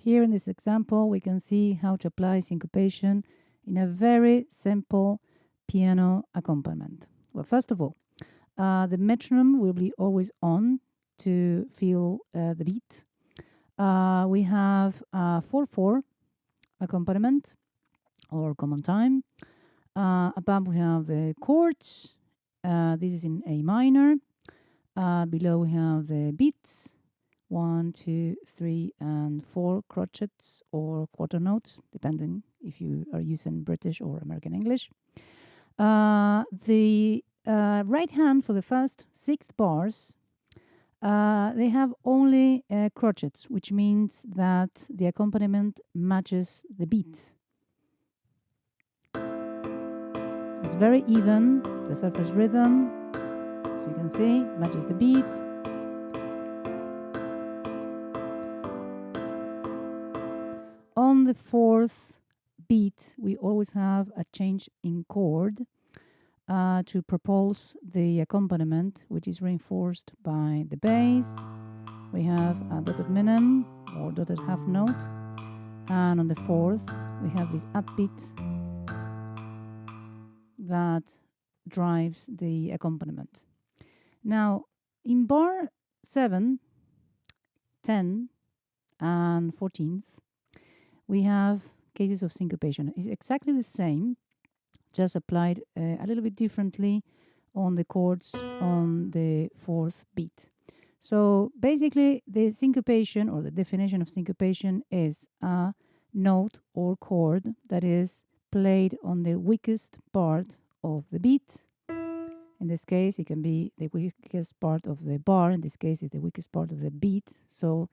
here in this example, we can see how to apply syncopation in a very simple piano accompaniment. Well, first of all, the metronome will be always on to feel the beat. We have 4/4 accompaniment or common time. Above we have the chords. This is in A minor. Below we have the beats. 1, 2, 3, and 4 crotchets or quarter notes, depending if you are using British or American English. The right hand for the first 6 bars, they have only crotchets, which means that the accompaniment matches the beat. It's very even, the surface rhythm, as you can see, matches the beat. On the 4th beat, we always have a change in chord to propulse the accompaniment, which is reinforced by the bass. We have a dotted minim or dotted half note, and on the 4th, we have this upbeat that drives the accompaniment. Now, in bar 7, 10, and 14th, we have cases of syncopation. It's exactly the same, just applied a little bit differently on the chords on the 4th beat. So basically, the syncopation or the definition of syncopation is a note or chord that is played on the weakest part of the beat. In this case, it can be the weakest part of the bar. In this case, it's the weakest part of the beat. So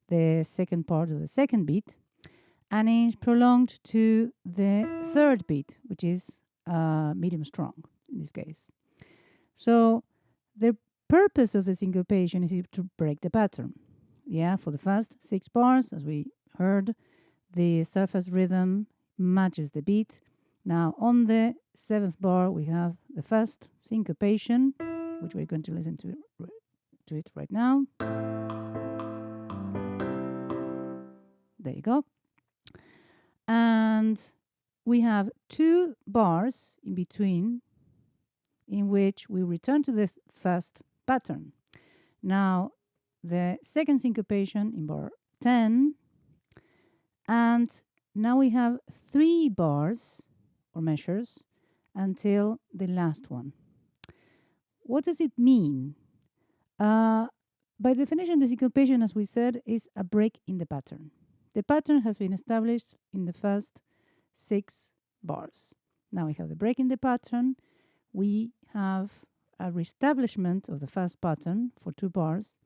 the second part of the second beat. And is prolonged to the 3rd beat, which is medium strong in this case. So the purpose of the syncopation is to break the pattern. Yeah, for the first 6 bars, as we heard, the surface rhythm matches the beat. Now on the 7th bar, we have the first syncopation, which we're going to listen to it right now. There you go. And we have 2 bars in between in which we return to this first pattern. Now, the second syncopation in bar 10, and now we have 3 bars or measures until the last one. What does it mean? By definition, the syncopation, as we said, is a break in the pattern. The pattern has been established in the first 6 bars. Now we have the break in the pattern. We have a reestablishment of the first pattern for 2 bars,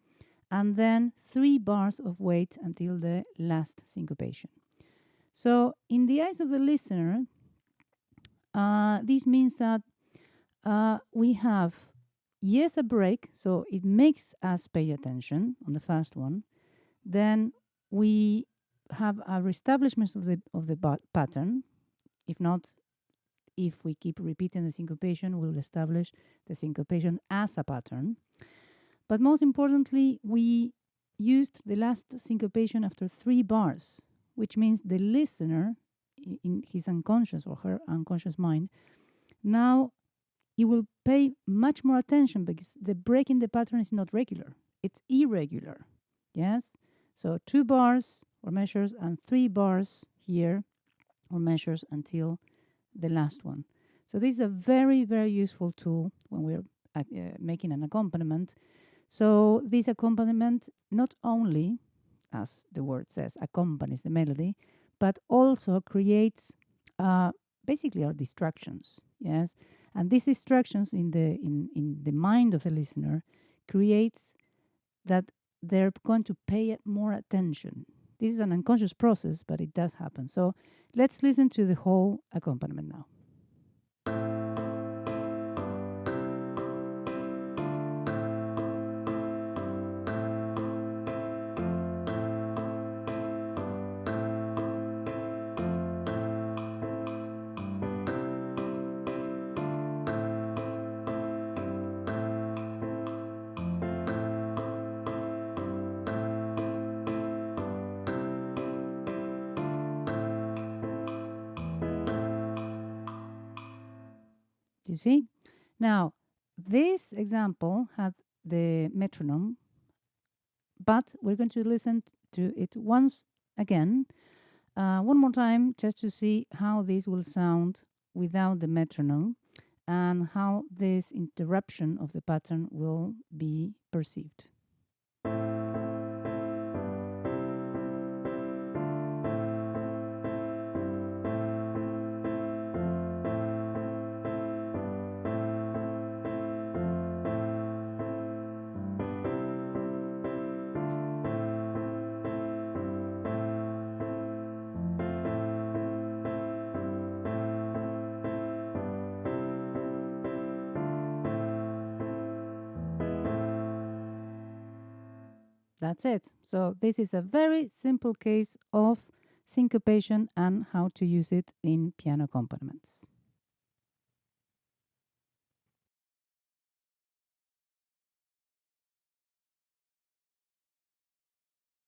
and then 3 bars of wait until the last syncopation. So in the eyes of the listener, this means that we have, yes, a break, so it makes us pay attention on the first one. Then we have a reestablishment of the pattern. If not, if we keep repeating the syncopation, we'll establish the syncopation as a pattern. But most importantly, we used the last syncopation after 3 bars, which means the listener, in his unconscious or her unconscious mind, now he will pay much more attention because the break in the pattern is not regular, it's irregular. Yes? So 2 bars or measures and 3 bars here or measures until the last one. So this is a very, very useful tool when we're making an accompaniment. So this accompaniment not only, as the word says, accompanies the melody, but also creates basically our distractions. Yes, and these distractions in the mind of the listener creates that they're going to pay more attention. This is an unconscious process, but it does happen. So let's listen to the whole accompaniment now. You see? Now, this example had the metronome, but we're going to listen to it once again, one more time, just to see how this will sound without the metronome and how this interruption of the pattern will be perceived. That's it. So this is a very simple case of syncopation and how to use it in piano accompaniments.